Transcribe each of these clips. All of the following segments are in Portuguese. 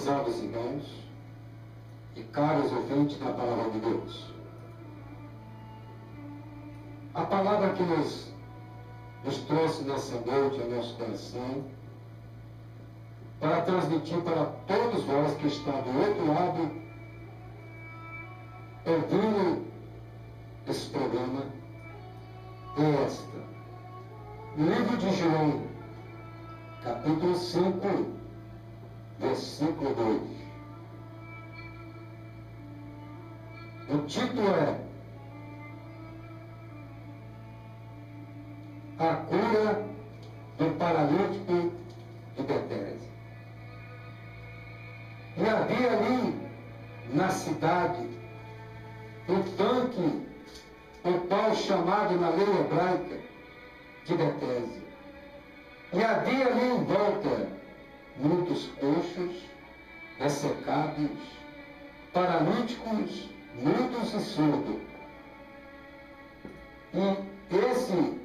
prezados irmãos e caros ouvintes da palavra de Deus, a palavra que nos trouxe nessa noite ao nosso coração, para transmitir para todos vós que estão do outro lado, ouvindo esse programa, é esta. Livro de João, capítulo 5, versículo 2. O título é A cura do paralítico de Betesda. E havia ali na cidade um tanque, o qual chamado na lei hebraica de Betesda. E havia ali em volta muitos coxos, ressecados, paralíticos, mudos e surdos. E esse,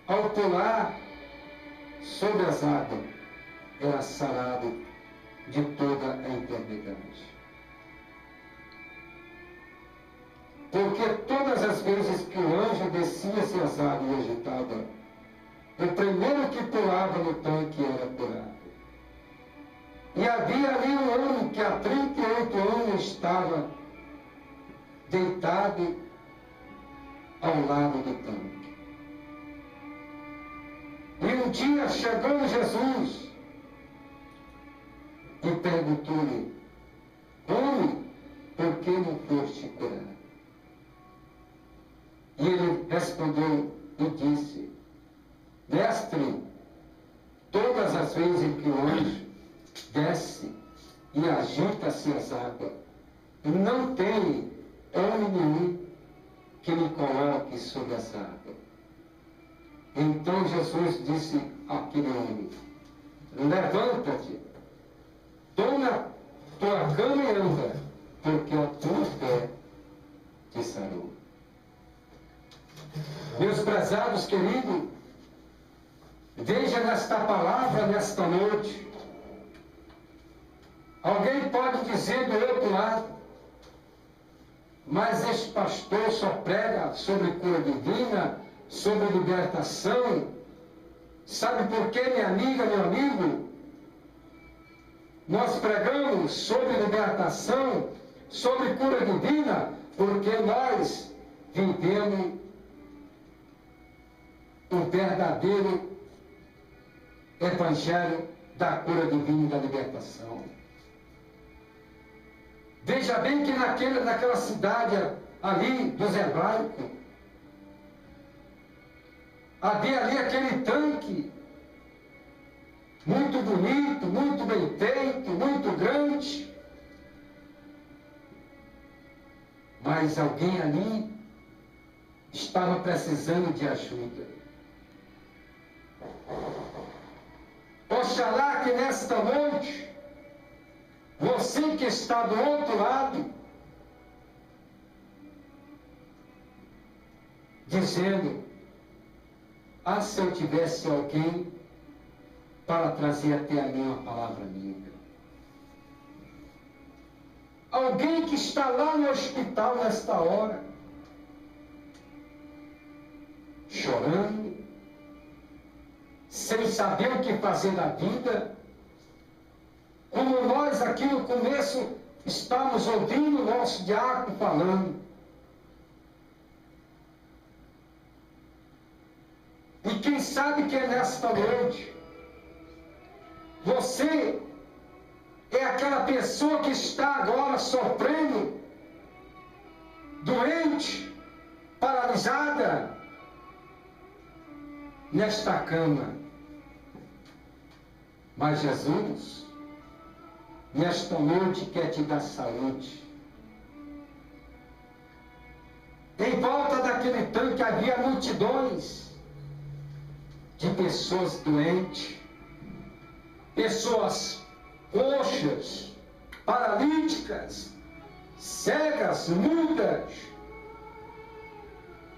ao pular sobre as águas, era sarado de toda a enfermidade. Porque todas as vezes que o anjo descia-se as águas e agitava, o primeiro que pulava no tanque era curado. E havia ali um homem que há 38 anos estava deitado ao lado do tanque. E um dia, chegando Jesus, e perguntou-lhe: homem, por que não foste curado? E ele respondeu e disse: mestre, todas as vezes em que o anjo desce e agita-se as águas, não tem homem nenhum que me coloque sobre as águas. Então Jesus disse àquele homem: levanta-te, toma tua cama e anda, porque a tua fé te sarou. Meus prezados queridos, veja nesta palavra, nesta noite, alguém pode dizer do outro lado: mas este pastor só prega sobre cura divina, sobre libertação. Sabe por quê, minha amiga, meu amigo? Nós pregamos sobre libertação, sobre cura divina, porque nós vivemos o verdadeiro evangelho da cura divina e da libertação. Veja bem que naquela cidade ali dos hebraicos, havia ali aquele tanque, muito bonito, muito bem feito, muito grande. Mas alguém ali estava precisando de ajuda. Oxalá que nesta noite, você que está do outro lado, dizendo: ah, se eu tivesse alguém para trazer até a mim uma palavra amiga. Alguém que está lá no hospital nesta hora, chorando, sem saber o que fazer da vida, como nós aqui no começo estamos ouvindo o nosso diácono falando. E quem sabe que é nesta noite, você é aquela pessoa que está agora sofrendo, doente, paralisada, nesta cama. Mas Jesus, nesta noite, quer te dar saúde. Em volta daquele tanque havia multidões de pessoas doentes, pessoas coxas, paralíticas, cegas, mudas,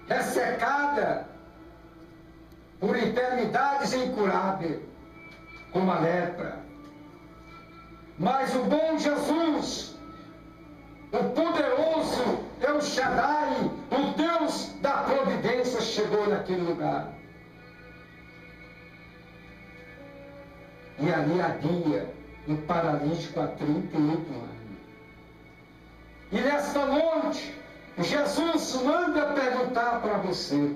ressecadas por enfermidades incuráveis, como a lepra. Mas o bom Jesus, o poderoso El Shaddai, o Deus da providência, chegou naquele lugar. E ali havia um paralítico há 38 anos. E nesta noite, Jesus manda perguntar para você: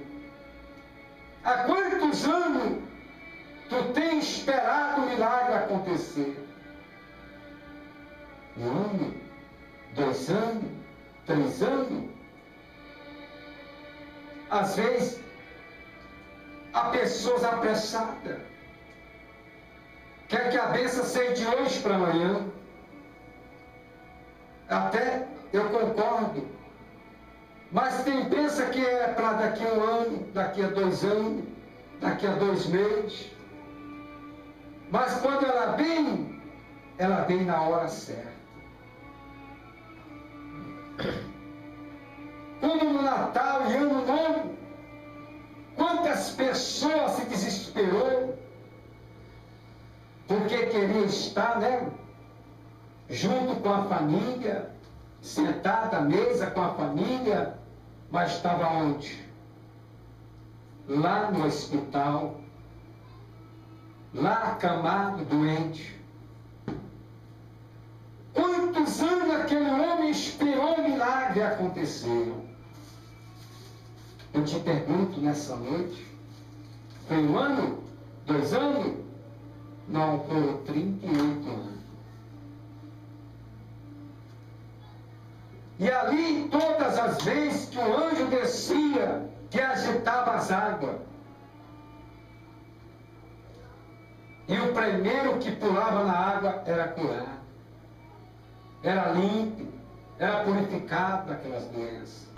há quantos anos tu tens esperado o milagre acontecer? 1 ano? 2 anos? 3 anos? Às vezes, há pessoas apressadas, quer que a bênção seja de hoje para amanhã. Até eu concordo. Mas tem pensa que é para daqui a 1 ano, daqui a 2 anos, daqui a 2 meses. Mas quando ela vem na hora certa. Como no Natal e Ano Novo, quantas pessoas se desesperou porque queria estar, junto com a família, sentada à mesa com a família, mas estava onde? Lá no hospital, lá acamado, doente. Quantos anos aquele homem esperou o milagre acontecer? Eu te pergunto nessa noite, foi 1 ano? 2 anos? Não, foram 38 anos. E ali, todas as vezes que o anjo descia, que agitava as águas, e o primeiro que pulava na água era curado, era limpo, era purificado daquelas doenças.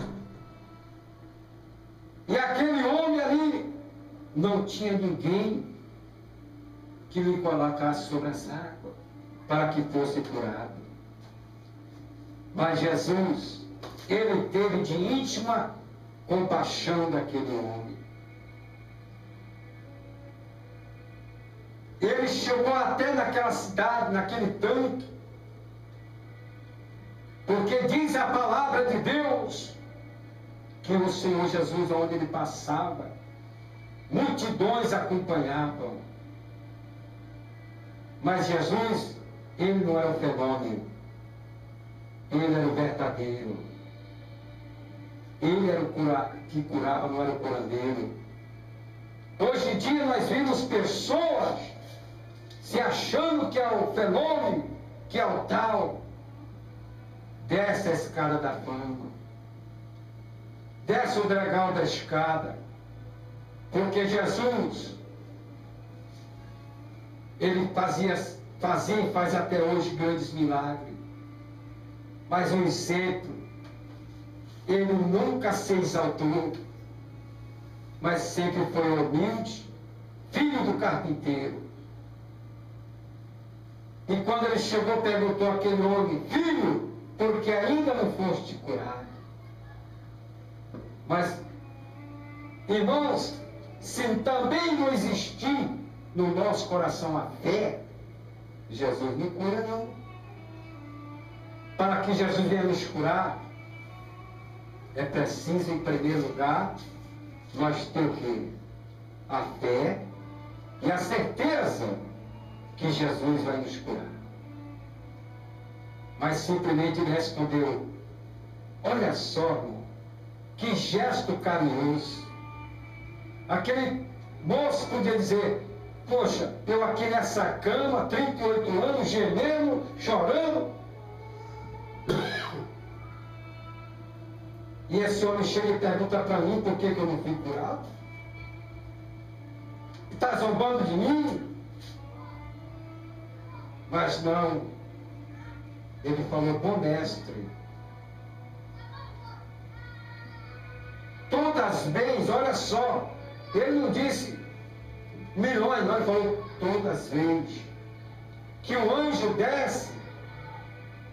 E aquele homem ali não tinha ninguém que lhe colocasse sobre essa água para que fosse curado. Mas Jesus, ele teve de íntima compaixão daquele homem. Ele chegou até naquela cidade, naquele tanque, porque diz a palavra de Deus que o Senhor Jesus, onde ele passava, multidões acompanhavam. Mas Jesus, ele não era o fenômeno, ele era o verdadeiro. Ele era o que curava, não era o curandeiro. Hoje em dia nós vemos pessoas se achando que é o fenômeno, que é o tal. Desce a escada da fama, desce o degrau da escada, porque Jesus, ele fazia e faz até hoje grandes milagres. Mas um exemplo, ele nunca se exaltou, mas sempre foi humilde, filho do carpinteiro. E quando ele chegou, perguntou àquele homem: filho, porque ainda não foste curado? Mas, irmãos, se também não existir no nosso coração a fé, Jesus não cura, não. Para que Jesus venha nos curar, é preciso, em primeiro lugar, nós ter o quê? A fé e a certeza que Jesus vai nos curar. Mas simplesmente ele respondeu: olha só, irmão, que gesto carinhoso. Aquele moço podia dizer: poxa, eu aqui nessa cama, 38 anos, gemendo, chorando, e esse homem chega e pergunta para mim por que eu não fui curado? Está zombando de mim? Mas não, ele falou: bom mestre, todas as vezes, olha só, ele não disse milhões, não, ele falou todas as vezes que o anjo desce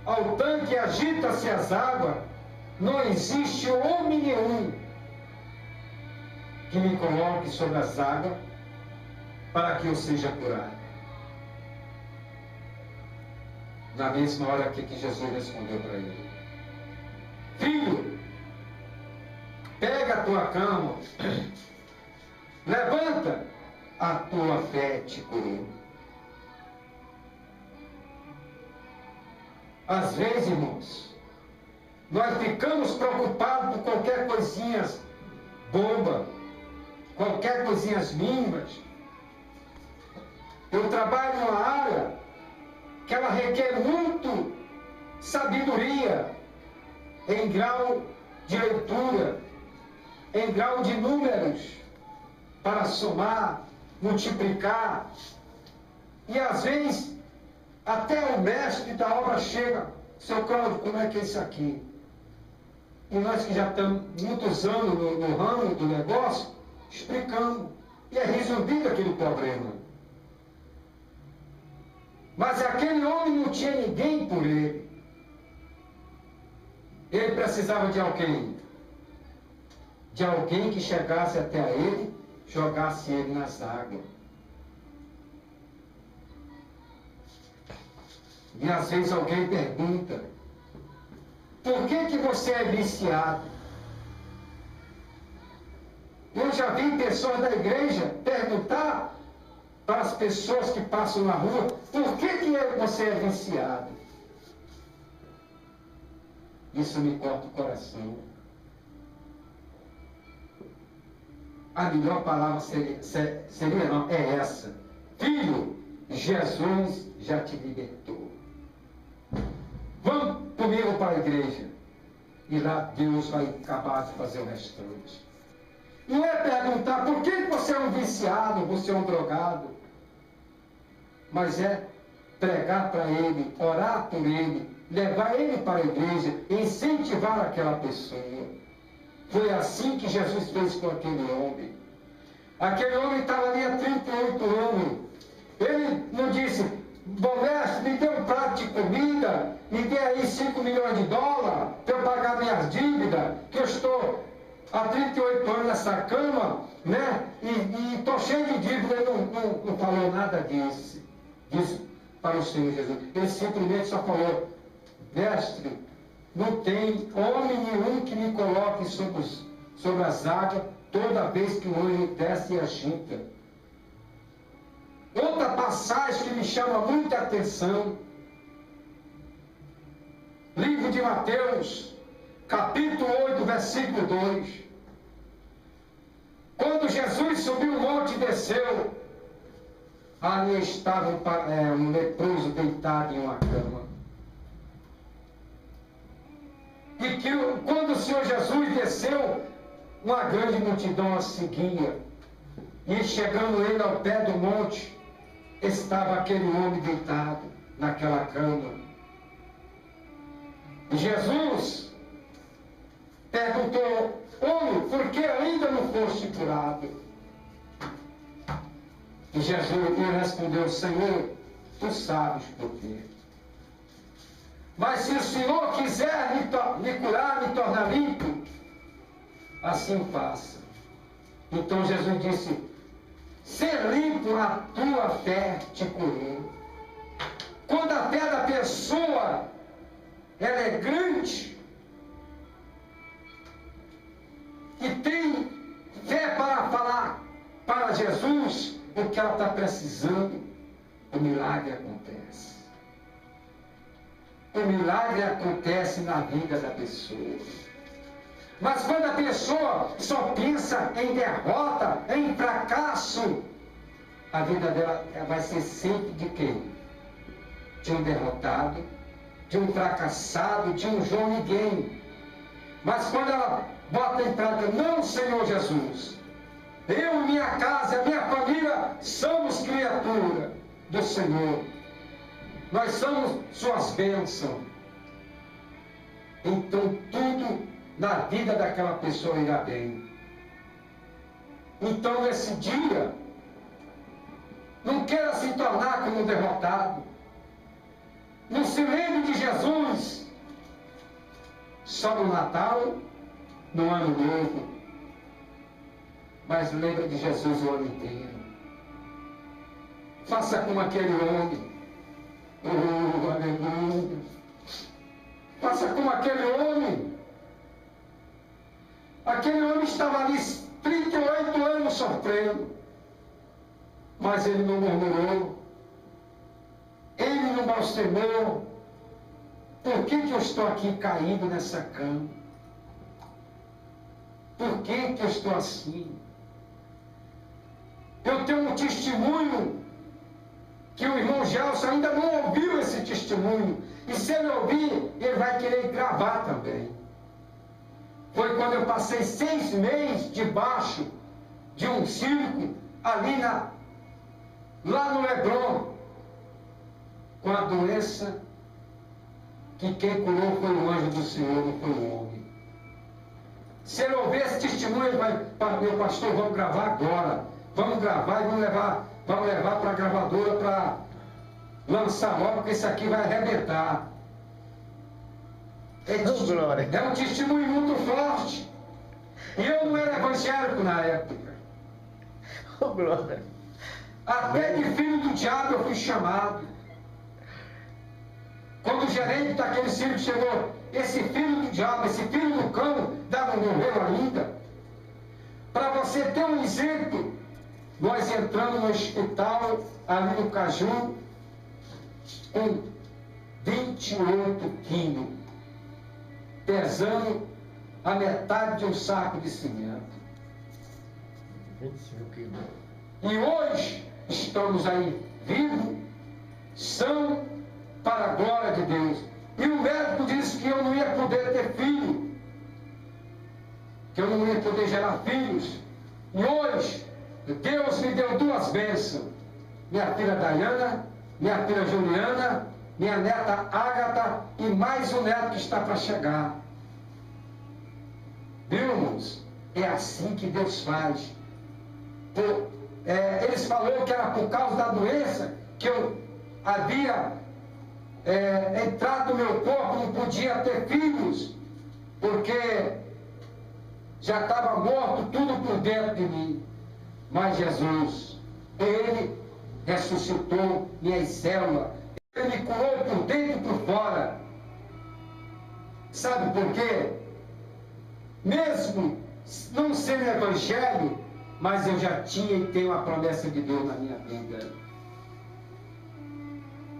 ao tanque e agita-se as águas, não existe homem nenhum que me coloque sobre as águas para que eu seja curado. Na mesma hora que Jesus respondeu para ele: filho, pega a tua cama, levanta, a tua fé te curou. Às vezes, irmãos, nós ficamos preocupados por qualquer coisinha boba, qualquer coisinha mínimas. Eu trabalho numa área que ela requer muito sabedoria em grau de leitura, em grau de números, para somar, multiplicar. E às vezes, até o mestre da obra chega: seu Cláudio, como é que é isso aqui? E nós que já estamos muitos anos no ramo do negócio, explicando. E é resolvido aquele problema. Mas aquele homem não tinha ninguém por ele. Ele precisava de alguém. De alguém que chegasse até a ele, jogasse ele nas águas. E às vezes alguém pergunta: por que você é viciado? Eu já vi pessoas da igreja perguntar para as pessoas que passam na rua: por que você é viciado? Isso me corta o coração. A melhor palavra é essa: filho, Jesus já te libertou. Vamos comigo para a igreja. E lá Deus vai acabar de fazer o restante. Não é perguntar por que você é um viciado, você é um drogado. Mas é pregar para ele, orar por ele, levar ele para a igreja, incentivar aquela pessoa. Foi assim que Jesus fez com aquele homem. Aquele homem estava ali há 38 anos. Ele não disse: bom mestre, me dê um prato de comida, me dê aí 5 milhões de dólares para eu pagar minhas dívidas, que eu estou há 38 anos nessa cama, né? E estou cheio de dívida. Ele não falou nada disso para o Senhor Jesus. Ele simplesmente só falou: mestre, não tem homem nenhum que me coloque sobre as águas toda vez que o anjo desce e agita. Outra passagem que me chama muita atenção, livro de Mateus, capítulo 8, versículo 2. Quando Jesus subiu o monte e desceu, ali estava um leproso deitado em uma cama. E que quando o Senhor Jesus desceu, uma grande multidão a seguia. E chegando ele ao pé do monte, estava aquele homem deitado naquela cama. E Jesus perguntou: homem, por que ainda não foste curado? E Jesus lhe respondeu: Senhor, tu sabes por quê. Mas se o Senhor quiser me curar, me tornar limpo, assim faça. Então Jesus disse: ser limpo, a tua fé te curou. Quando a fé da pessoa ela é grande e tem fé para falar para Jesus o que ela está precisando, o milagre acontece. O milagre acontece na vida da pessoa. Mas quando a pessoa só pensa em derrota, em fracasso, a vida dela vai ser sempre de quem? De um derrotado, de um fracassado, de um João Ninguém. Mas quando ela bota em prática: não, Senhor Jesus, eu, minha casa, minha família, somos criatura do Senhor. Nós somos suas bênçãos. Então tudo na vida daquela pessoa irá bem. Então nesse dia, não queira se tornar como um derrotado. Não se lembre de Jesus só no Natal, no Ano Novo, mas lembre de Jesus o ano inteiro. Faça como aquele homem. Oh, aleluia! Faça como aquele homem. Aquele homem estava ali 38 anos sofrendo, mas ele não murmurou, ele não blasfemou. Por que eu estou aqui caído nessa cama? Por que eu estou assim? Eu tenho um testemunho que o irmão Gelson ainda não ouviu esse testemunho, e se ele ouvir, ele vai querer gravar também. Foi quando eu passei 6 meses debaixo de um circo ali lá no Leblon, com a doença que quem curou foi o anjo do Senhor, não foi o homem. Se ele ouvir esse testemunho, ele vai, meu pastor, vamos gravar agora. Vamos gravar e vamos levar para a gravadora para lançar logo, porque isso aqui vai arrebentar. É um testemunho muito forte. E eu não era evangélico na época. Oh, glória. Até de filho do diabo eu fui chamado. Quando o gerente daquele circo chegou, esse filho do diabo, esse filho do cão, não morreu ainda. Para você ter um exemplo, nós entramos no hospital, ali no Caju, com 28 quilos, pesando a metade de um saco de cimento. 25 quilos. E hoje estamos aí vivos, são para a glória de Deus. E o médico disse que eu não ia poder ter filho, que eu não ia poder gerar filhos. E hoje, Deus me deu 2 bênçãos. Minha filha Dayana, minha filha Juliana, minha neta Ágata e mais um neto que está para chegar. Viu, irmãos? É assim que Deus faz. Eles falaram que era por causa da doença que eu havia entrado no meu corpo, não podia ter filhos, porque já estava morto tudo por dentro de mim. Mas Jesus, Ele ressuscitou minhas células, Ele me curou por dentro e por fora. Sabe por quê? Mesmo não sendo evangelho, mas eu já tinha e tenho a promessa de Deus na minha vida.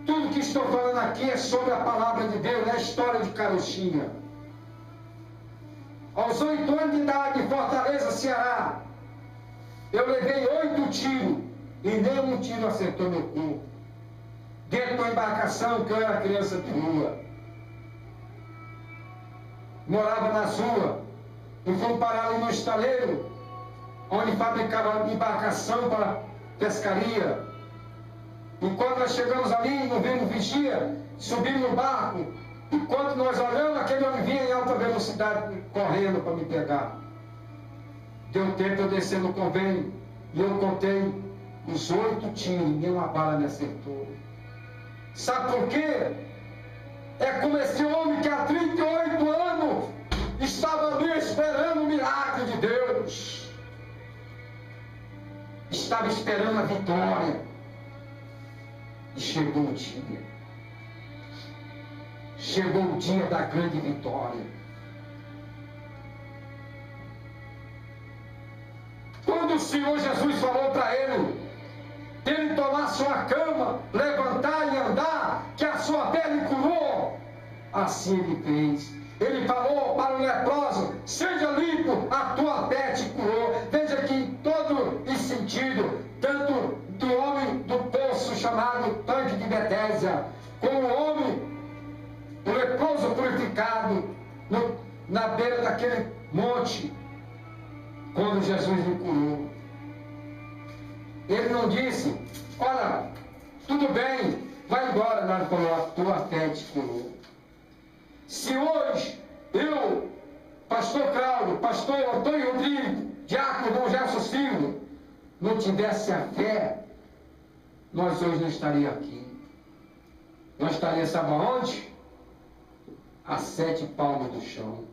Tudo que estou falando aqui é sobre a palavra de Deus, não é a história de carochinha. Aos 8 anos de idade, em Fortaleza, Ceará, eu levei 8 tiros e nenhum tiro acertou meu corpo. Dentro de uma embarcação, que eu era criança de rua. Morava nas ruas e fui parar ali no estaleiro, onde fabricava embarcação para pescaria. E quando nós chegamos ali, não vimos vigia, subimos no barco, e quando nós olhamos, aquele homem vinha em alta velocidade, correndo para me pegar. Deu tempo de eu descer no convênio, e eu contei os 8 tiros, nenhuma bala me acertou. Sabe por quê? É como esse homem que há 38 anos estava ali esperando o milagre de Deus. Estava esperando a vitória. E chegou o dia. Chegou o dia da grande vitória. Quando o Senhor Jesus falou para ele tomar sua cama, levantar e andar, que a sua fé lhe curou, assim ele fez. Ele falou para o leproso: seja limpo, a tua fé te curou. Veja que em todo esse sentido, tanto do homem do poço chamado Tanque de Betesda, como o homem, o leproso purificado, na beira daquele monte, quando Jesus lhe curou. Ele não disse: olha, tudo bem, vai embora. Não, ele falou: a tua fé te curou. Se hoje eu, pastor Cláudio, pastor Antônio Rodrigo, diácono Dom Gerson Silva, não tivesse a fé, nós hoje não estaríamos aqui. Nós estaríamos, sabe aonde? A 7 palmos do chão.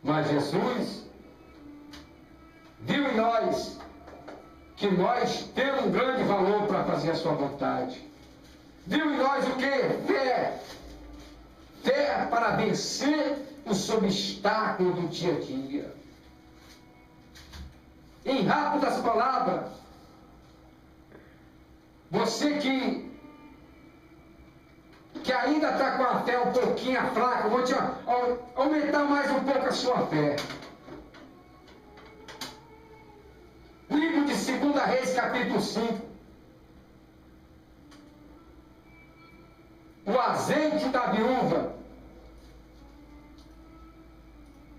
Mas Jesus viu em nós que nós temos um grande valor para fazer a sua vontade. viu em nós o quê? Fé. Fé para vencer os obstáculos do dia a dia. Em rápidas palavras, você que ainda está com a fé um pouquinho fraca, vou te aumentar mais um pouco a sua fé. Livro de 2 Reis, capítulo 5. O azeite da viúva.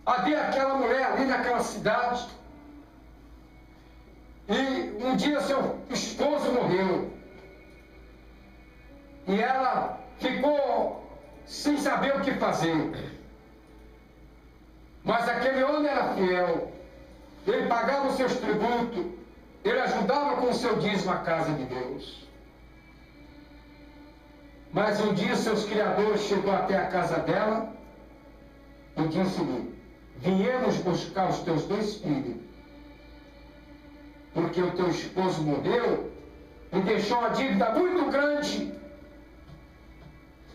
Havia aquela mulher ali naquela cidade. E um dia seu esposo morreu. E ela ficou sem saber o que fazer. Mas aquele homem era fiel. Ele pagava os seus tributos. Ele ajudava com o seu dízimo a casa de Deus. Mas um dia seus criadores chegou até a casa dela e disse-lhe: viemos buscar os teus 2 filhos, porque o teu esposo morreu e deixou uma dívida muito grande.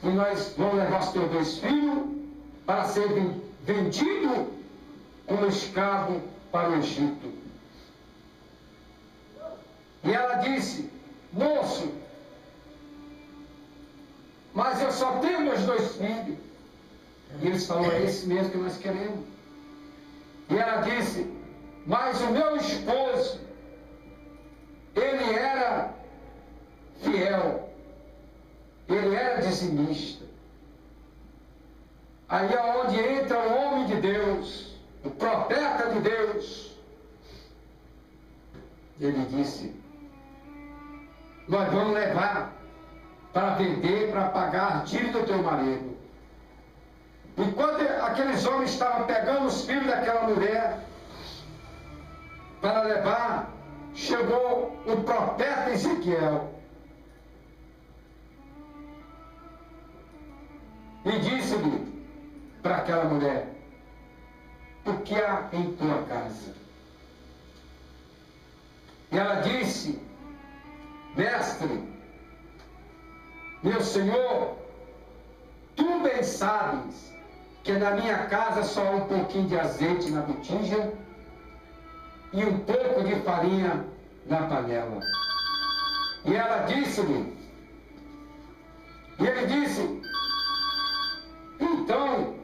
E nós vamos levar os teus 2 filhos para ser vendido como escravo para o Egito. E ela disse: moço, mas eu só tenho meus 2 filhos. E eles falaram: é esse mesmo que nós queremos. E ela disse: mas o meu esposo, ele era fiel, ele era dizimista. Aí é onde entra o homem de Deus, o profeta de Deus. Ele disse: nós vamos levar para vender, para pagar a dívida do teu marido. Enquanto aqueles homens estavam pegando os filhos daquela mulher para levar, chegou o profeta Ezequiel e disse-lhe para aquela mulher: o que há em tua casa? E ela disse: mestre, meu senhor, tu bem sabes que na minha casa só há um pouquinho de azeite na botija e um pouco de farinha na panela. E ela disse-lhe, e ele disse: então,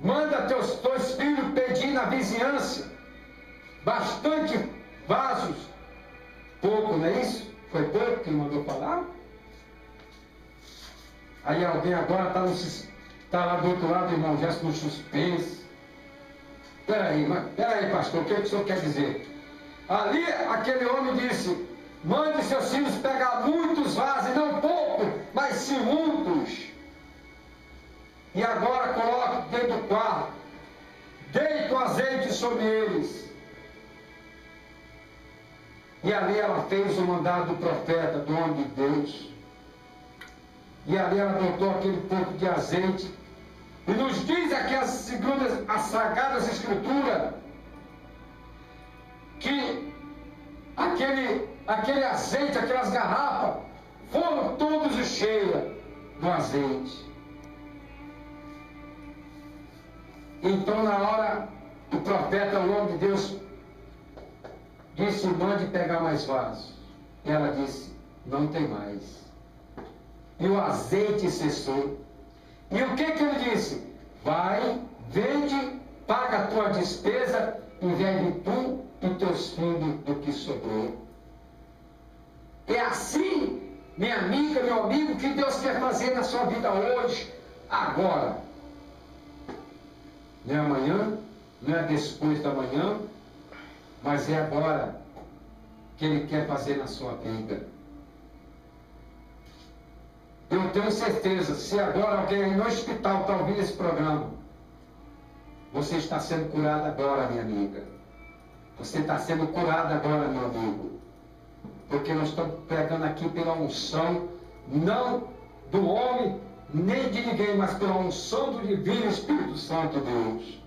manda teus 2 filhos pedir na vizinhança bastante vasos. Pouco, não é isso? Foi pouco que ele mandou falar? Aí alguém agora está lá do outro lado, irmão, já no suspense. Peraí, pastor, o que o senhor quer dizer? Ali aquele homem disse: mande seus filhos pegar muitos vasos, não pouco, mas sim muitos. E agora coloque dentro do quarto, deite o azeite sobre eles. E ali ela fez o mandado do profeta, do homem de Deus. E ali ela botou aquele pouco de azeite. E nos diz aqui as Sagradas Escrituras que aquele azeite, aquelas garrafas, foram todos cheias do azeite. Então, na hora, o profeta, o homem de Deus, disse: mande pegar mais vasos. E ela disse: não tem mais. E o azeite cessou. E o que ele disse? Vai, vende, paga a tua despesa e vende tu e teus filhos do que sobrou. É assim, minha amiga, meu amigo, que Deus quer fazer na sua vida hoje, agora. Não é amanhã, não é depois da manhã, mas é agora que Ele quer fazer na sua vida. Eu tenho certeza, se agora alguém aí no hospital está ouvindo esse programa, você está sendo curado agora, minha amiga. Você está sendo curado agora, meu amigo. Porque nós estamos pregando aqui pela unção, não do homem, nem de ninguém, mas pela unção do Divino Espírito Santo de Deus.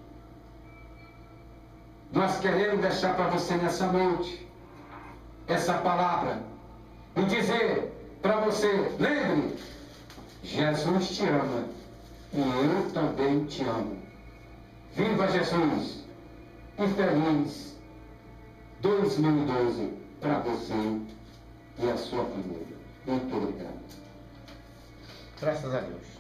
Nós queremos deixar para você nessa noite essa palavra e dizer para você, lembre, Jesus te ama e eu também te amo. Viva Jesus e feliz 2012 para você e a sua família. Muito obrigado. Graças a Deus.